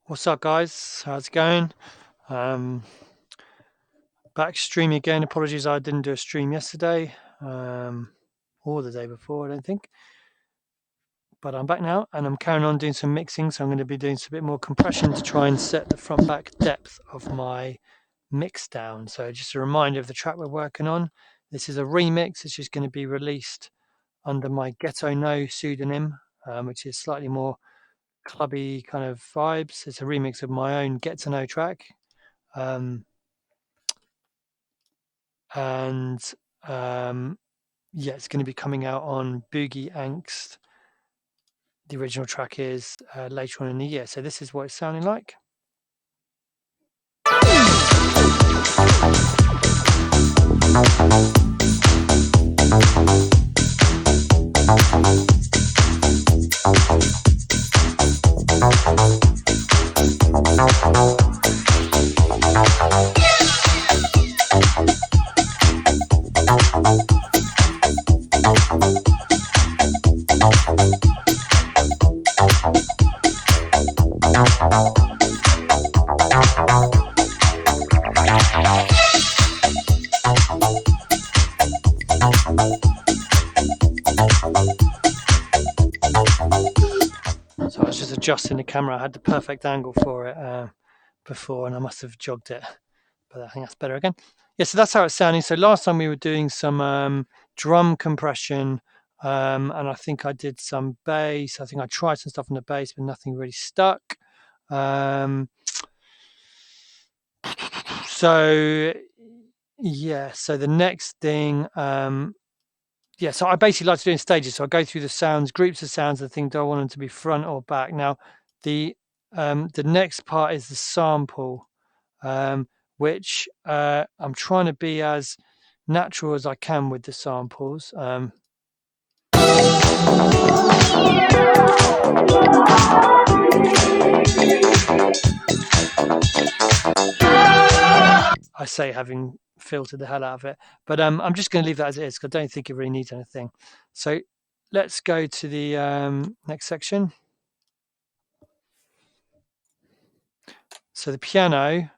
What's up, guys? How's it going? Back streaming again. Apologies, I didn't do a stream yesterday or the day before, I don't think. But I'm back now, and I'm carrying on doing some mixing. So I'm going to be doing some bit more compression to try and set the front back depth of my mix down. So just a reminder of the track we're working on. This is a remix. It's just going to be released under my Ghetto No pseudonym, which is slightly more clubby kind of vibes. It's a remix of my own Get to Know track. Yeah, it's going to be coming out on Boogie Angst. The original track is later on in the year. So this is what it's sounding like. So I was just adjusting the camera. I had the perfect angle for it before, and I must have jogged it, but I think that's better again. Yeah, so that's how it's sounding. So last time we were doing some drum compression, and I think I did some bass. I think I tried some stuff on the bass, but nothing really stuck. So yeah, so the next thing, yeah, so I basically like to do it in stages. So I go through the sounds, groups of sounds, and think, do I want them to be front or back? Now, the next part is the sample, which I'm trying to be as natural as I can with the samples. I say having filtered the hell out of it, but I'm just going to leave that as it is because I don't think it really needs anything. So let's go to the next section. So the piano.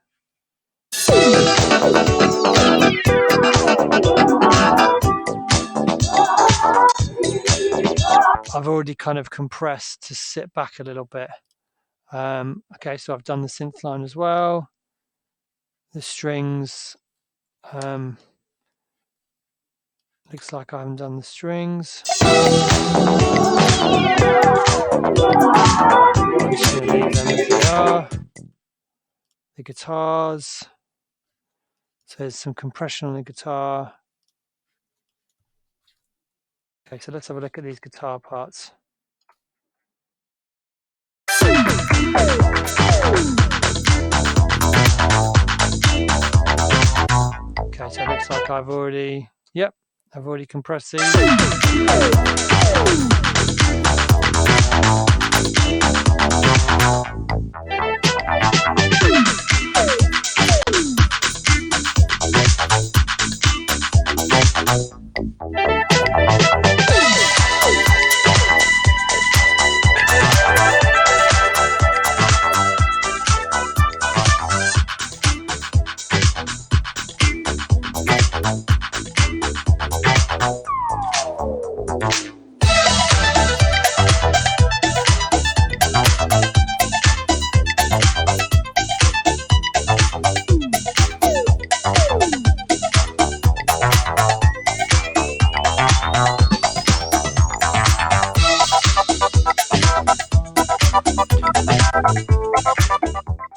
I've already kind of compressed to sit back a little bit. Okay, so I've done the synth line as well. The strings. Looks like I haven't done the strings. I'm just going to leave them as they are. The guitars. So there's some compression on the guitar. Okay, so let's have a look at these guitar parts. Okay, so it looks like I've already compressed these.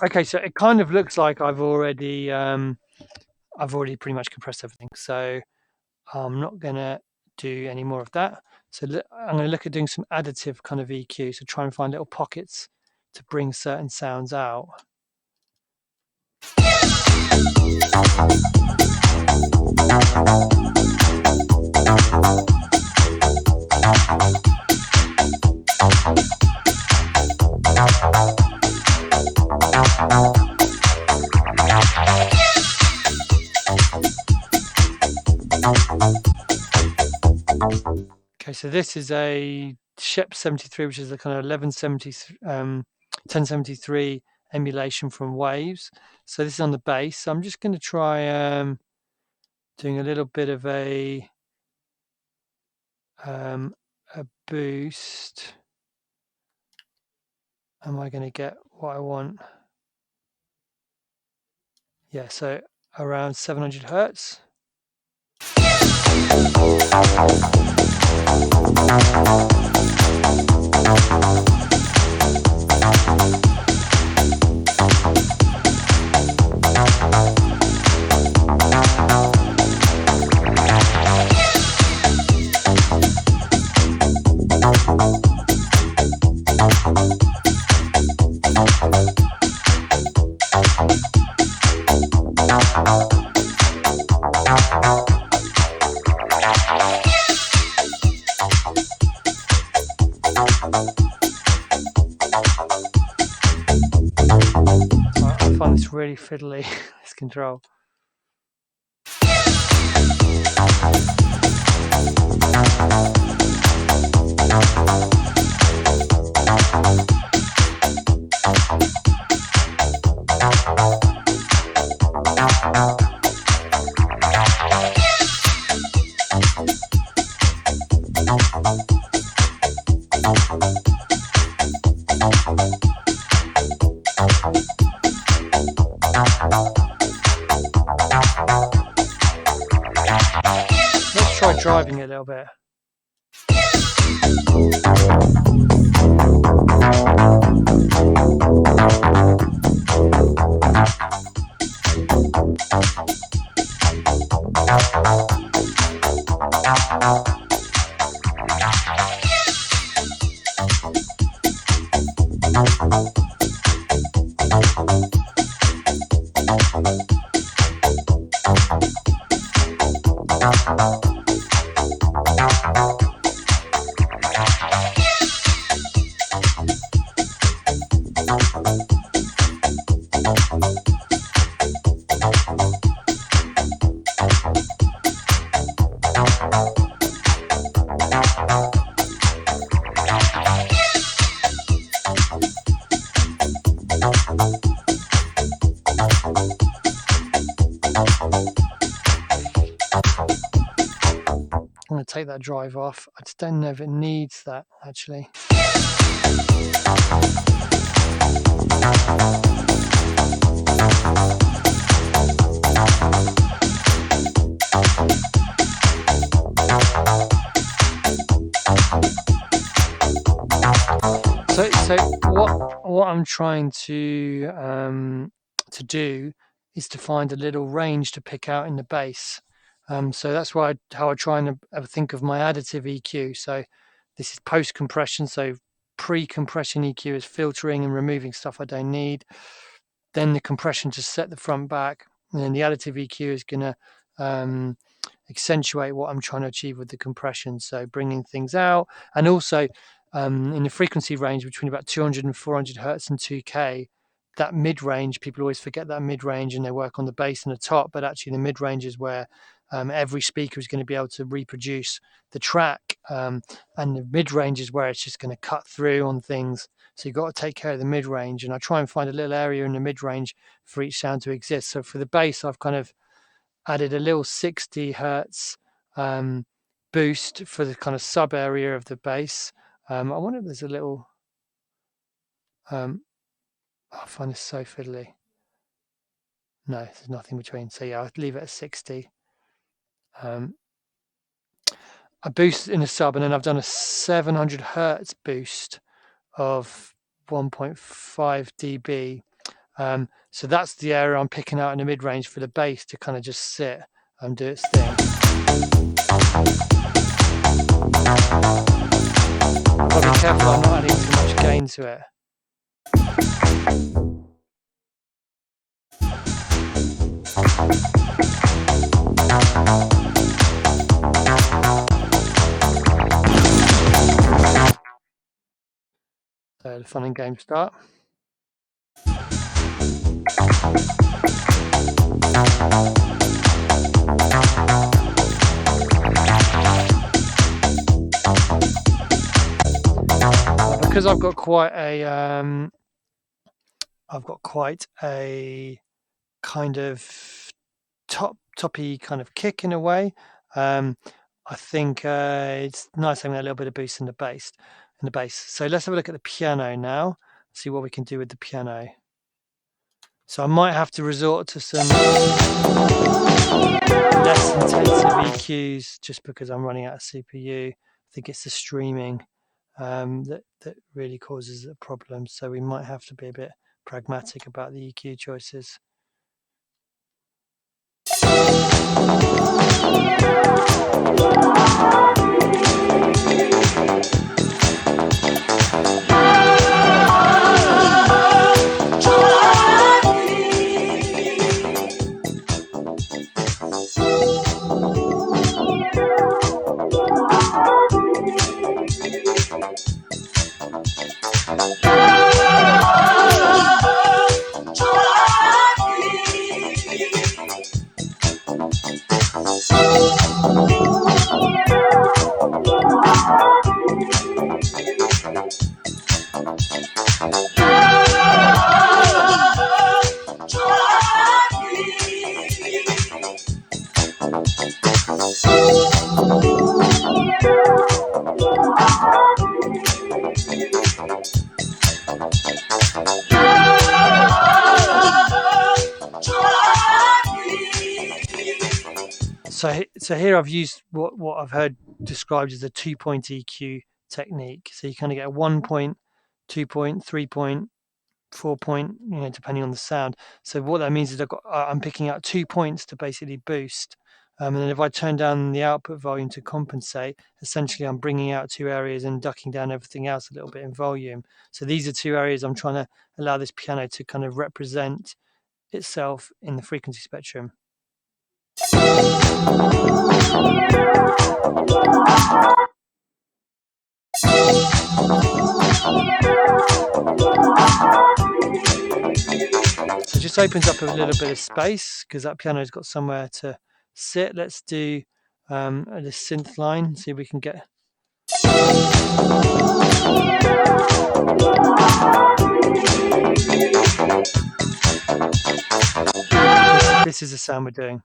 Okay, so it kind of looks like I've already pretty much compressed everything. So I'm not going to do any more of that. So I'm going to look at doing some additive kind of EQ. So try and find little pockets to bring certain sounds out. Okay, so this is a Shep 73, which is a kind of 1170 1073 emulation from Waves. So this is on the bass. So I'm just going to try doing a little bit of a boost. Am I going to get what I want? Yeah, so around 700 Hertz. I find this really fiddly, this control. Let's try driving it a little bit. I'm going to take that drive off. I just don't know if it needs that actually. So what I'm trying to do is to find a little range to pick out in the bass. So that's how I try and think of my additive EQ. So this is post compression. So pre-compression EQ is filtering and removing stuff I don't need. Then the compression to set the front back, and then the additive EQ is going to accentuate what I'm trying to achieve with the compression. So bringing things out, and also in the frequency range between about 200 and 400 Hertz and 2K. That mid-range, people always forget that mid-range and they work on the bass and the top, but actually the mid-range is where every speaker is going to be able to reproduce the track, and the mid-range is where it's just going to cut through on things. So you've got to take care of the mid-range, and I try and find a little area in the mid-range for each sound to exist. So for the bass, I've kind of added a little 60 Hertz boost for the kind of sub area of the bass. I wonder if there's a little... I find this so fiddly. No, there's nothing between. So yeah, I'd leave it at 60. I boost in a sub, and then I've done a 700 Hertz boost of 1.5 dB. So that's the area I'm picking out in the mid-range for the bass to kind of just sit and do its thing. Gotta be careful I'm not adding too much gain to it. So the fun and games start. Because I've got quite a I've got quite a kind of toppy kind of kick in a way. I think it's nice having a little bit of boost in the bass. So let's have a look at the piano now, see what we can do with the piano. So I might have to resort to some less intensive EQs just because I'm running out of CPU. I think it's the streaming that really causes a problem. So we might have to be a bit pragmatic about the EQ choices. So here I've used what I've heard described as a 2-point EQ technique. So you kind of get a 1 point, 2 point, 3 point, 4 point, depending on the sound. So what that means is I'm picking out 2 points to basically boost. And then if I turn down the output volume to compensate, essentially I'm bringing out 2 areas and ducking down everything else a little bit in volume. So these are 2 areas I'm trying to allow this piano to kind of represent itself in the frequency spectrum. So it just opens up a little bit of space because that piano's got somewhere to sit. Let's do this synth line, see if we can get. This is the sound we're doing.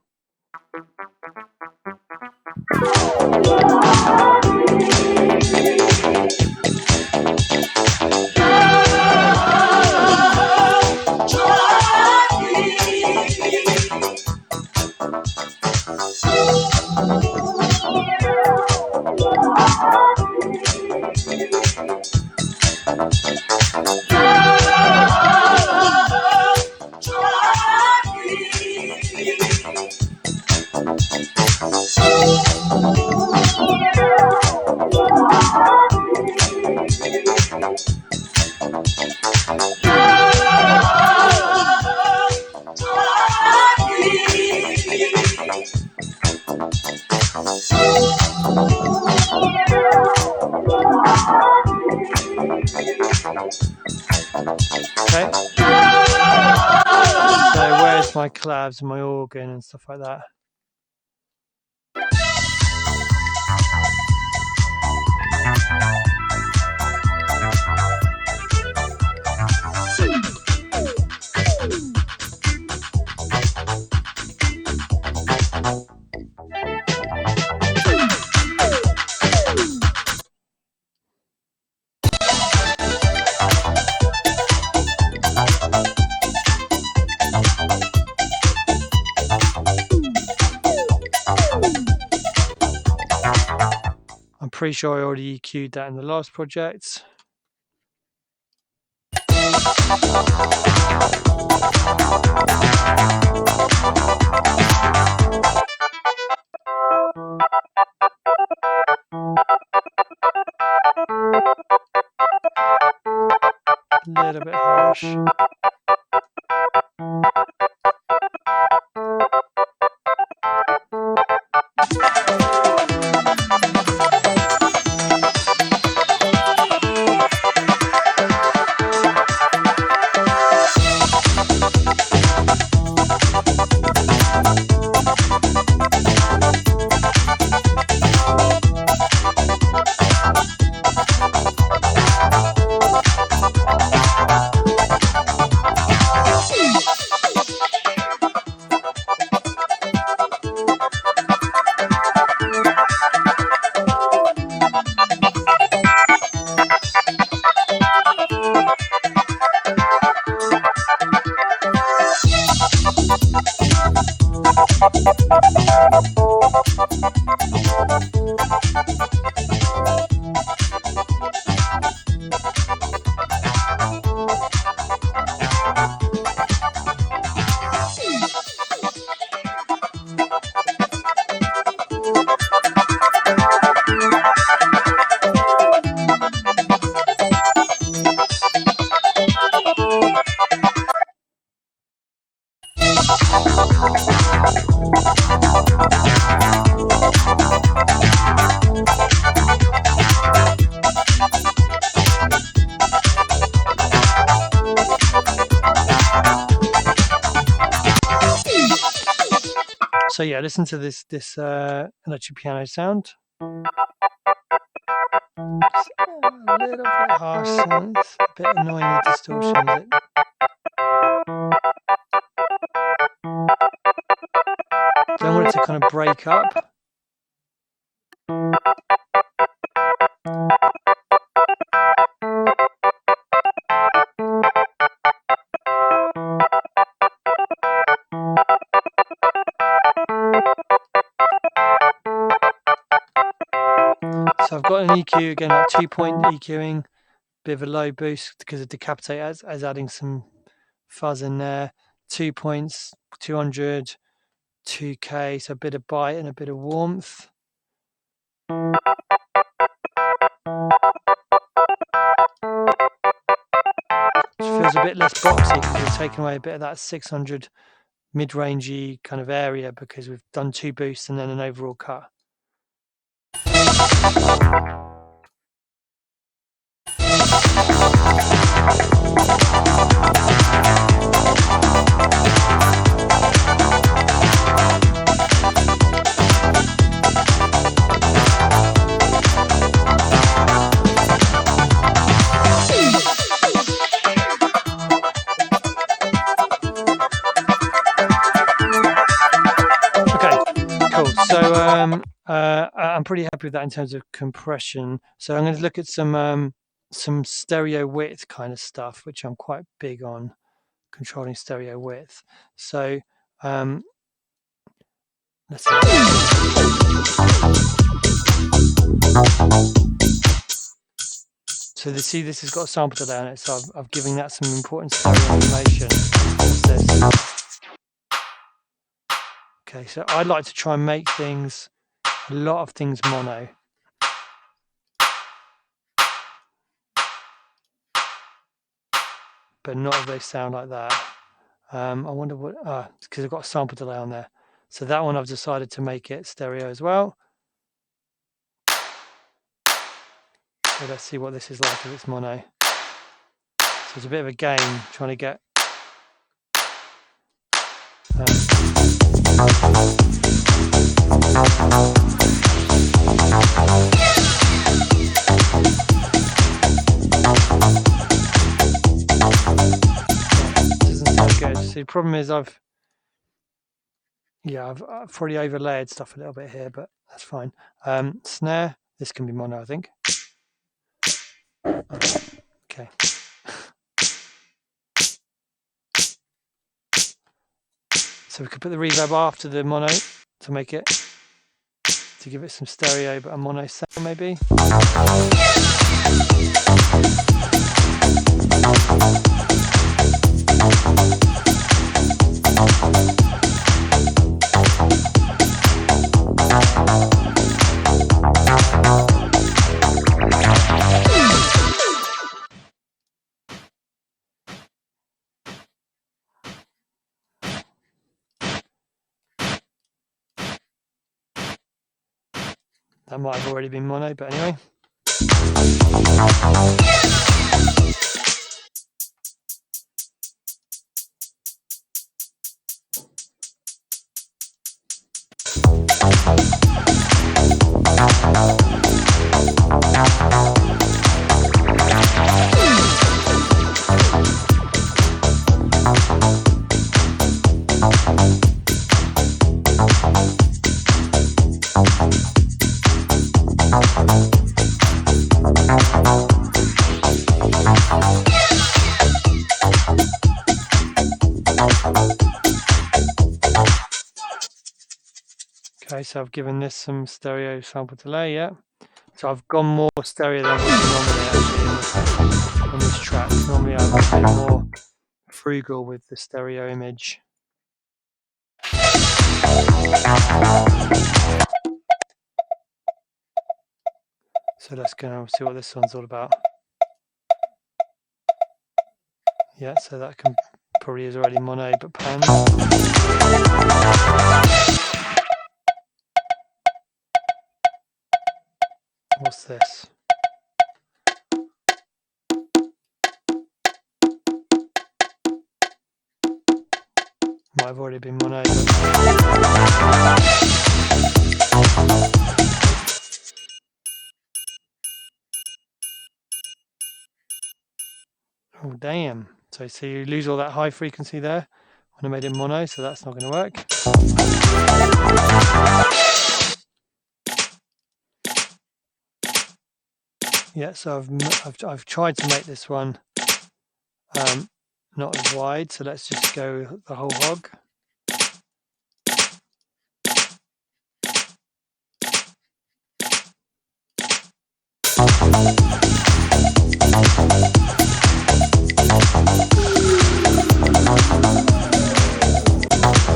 Okay. So where's my clavs and my organ and stuff like that? I'm pretty sure I already EQ'd that in the last project. A little bit harsh. So yeah, listen to this electric piano sound. It's a little bit harsh, so it's a bit annoying with distortion, is it? Don't want it to kind of break up. So I've got an EQ again, like 2-point EQing, bit of a low boost because of Decapitate as adding some fuzz in there. 2 points, 200, 2K, so a bit of bite and a bit of warmth. Which feels a bit less boxy because we've taken away a bit of that 600 mid-rangey kind of area because we've done 2 boosts and then an overall cut. So I'm pretty happy with that in terms of compression. So I'm going to look at some stereo width kind of stuff, which I'm quite big on, controlling stereo width. So let's see. So see, this has got a sample delay on it, so I've given that some important stereo information. What's this? Okay, so I'd like to try and make things, a lot of things mono. But not if they sound like that. I wonder what, because I've got a sample delay on there. So that one I've decided to make it stereo as well. So let's see what this is like if it's mono. So it's a bit of a game trying to get doesn't sound good. So the problem is I've probably overlaid stuff a little bit here, but that's fine. Snare, this can be mono, I think. Okay. So we could put the reverb after the mono to make it, to give it some stereo, but a mono sound maybe. That might have already been mono, but anyway. Okay, so I've given this some stereo sample delay, yeah. So I've gone more stereo than what normally actually on this track. Normally I'm a bit more frugal with the stereo image. So let's go and see what this one's all about. Yeah, so that can probably is already mono, but pan. What's this? might have already been mono. Oh damn! So you lose all that high frequency there when I made it mono, so that's not going to work. Yeah, so I've tried to make this one not as wide, so let's just go the whole hog.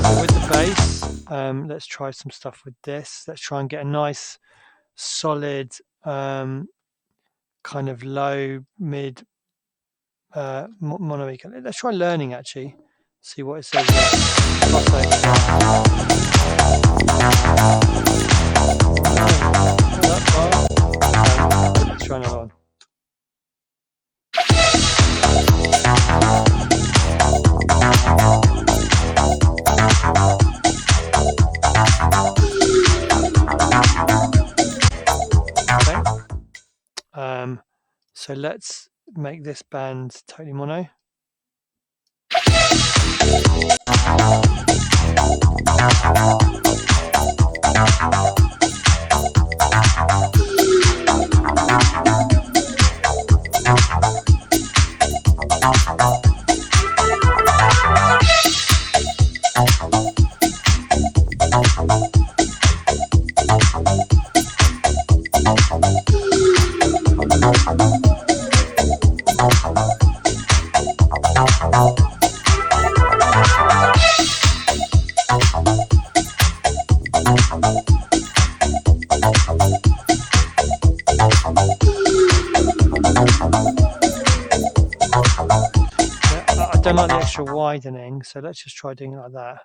So with the bass, let's try some stuff with this. Let's try and get a nice solid kind of low mid mono eco. Let's try learning actually, see what it says. Let's try another one. Okay. So let's make this band totally mono. I don't like the extra widening, so let's just try doing it like that.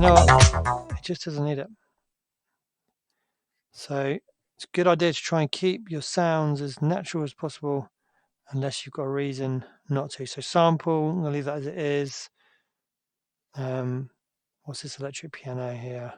No, it just doesn't need it. So it's a good idea to try and keep your sounds as natural as possible, unless you've got a reason not to. So sample, I'm going to leave that as it is. What's this electric piano here?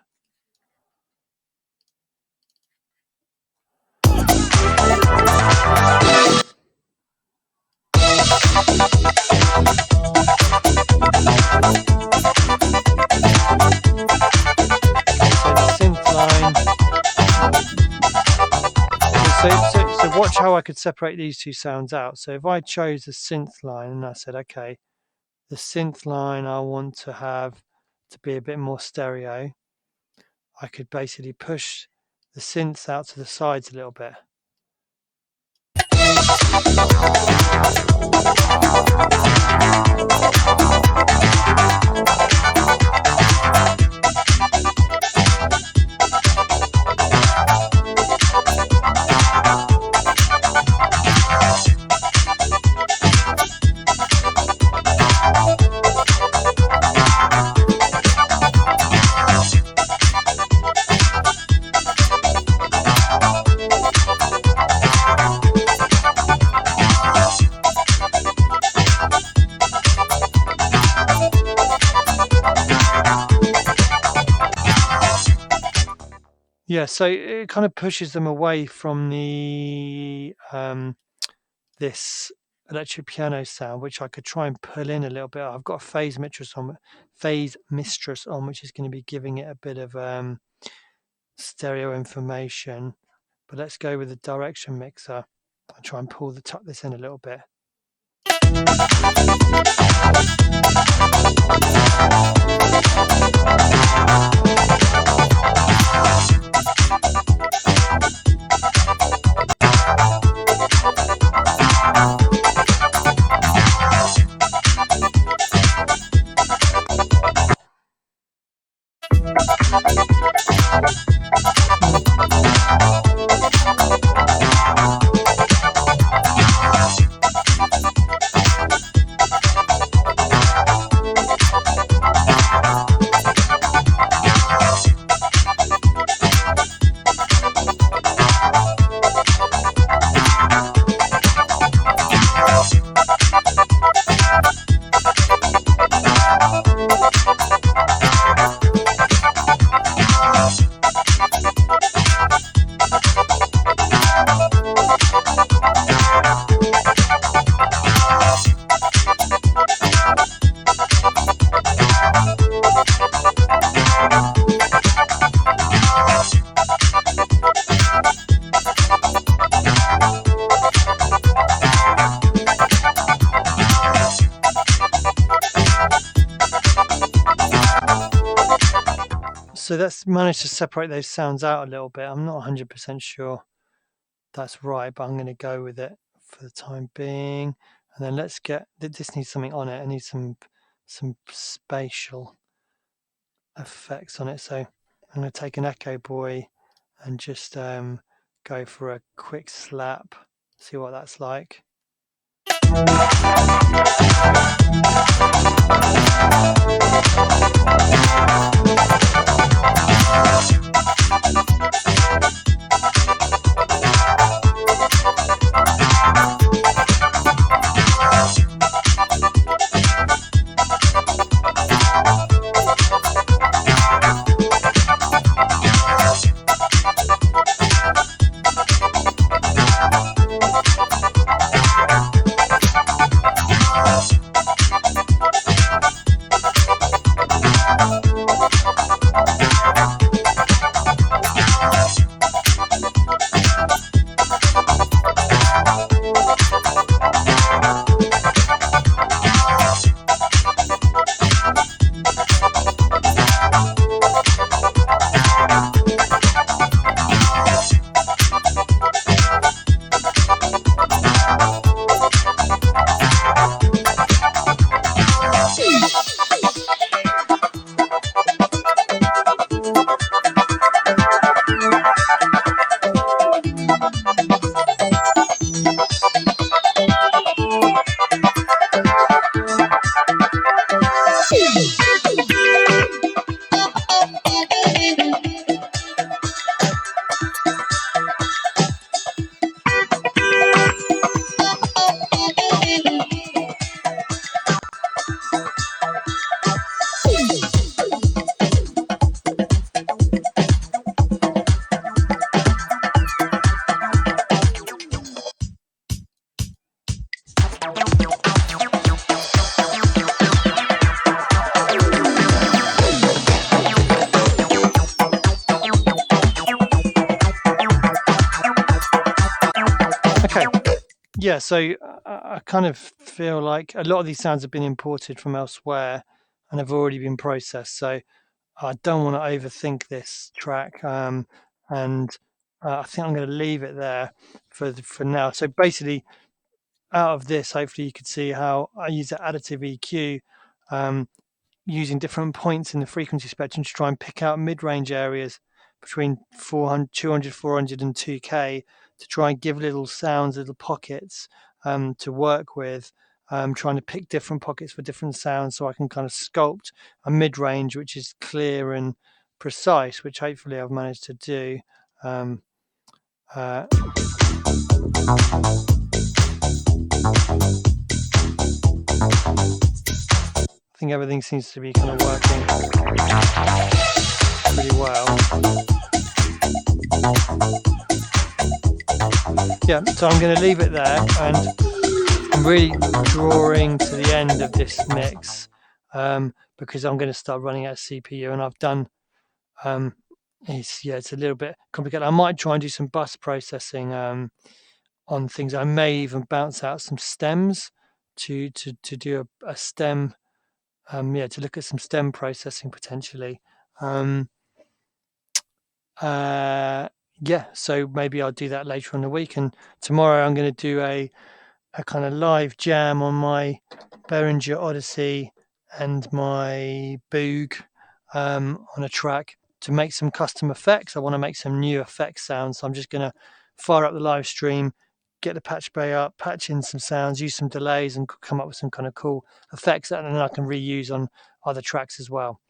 So watch how I could separate these two sounds out. So if I chose the synth line and I said, okay, the synth line I want to have to be a bit more stereo, I could basically push the synths out to the sides a little bit. Yeah, so it kind of pushes them away from the this electric piano sound, which I could try and pull in a little bit. I've got a phase mistress on, which is going to be giving it a bit of stereo information. But let's go with the direction mixer. I'll try and tuck this in a little bit. So that's managed to separate those sounds out a little bit. I'm not 100% sure that's right, but I'm going to go with it for the time being. And then let's get, this needs something on it. It needs some spatial effects on it. So I'm going to take an Echo Boy and just go for a quick slap, see what that's like. Okay, yeah, so I kind of feel like a lot of these sounds have been imported from elsewhere and have already been processed. So I don't want to overthink this track, and I think I'm going to leave it there for now. So basically, out of this, hopefully you can see how I use an additive EQ, using different points in the frequency spectrum to try and pick out mid-range areas between 200, 400 and 2K to try and give little sounds, little pockets to work with, trying to pick different pockets for different sounds so I can kind of sculpt a mid-range which is clear and precise, which hopefully I've managed to do. I think everything seems to be kind of working pretty well. Yeah, so I'm going to leave it there, and I'm really drawing to the end of this mix because I'm going to start running out of CPU, and I've done it's a little bit complicated. I might try and do some bus processing on things. I may even bounce out some stems to do a stem, to look at some stem processing potentially. So maybe I'll do that later on in the week, and tomorrow I'm going to do a kind of live jam on my Behringer Odyssey and my Boog on a track to make some custom effects. I want to make some new effect sounds, so I'm just going to fire up the live stream, get the patch bay up, patch in some sounds, use some delays, and come up with some kind of cool effects that then I can reuse on other tracks as well.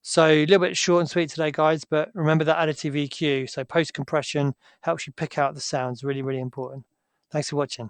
So a little bit short and sweet today, guys, but remember that additive EQ. So post compression helps you pick out the sounds. Really, really important. Thanks for watching.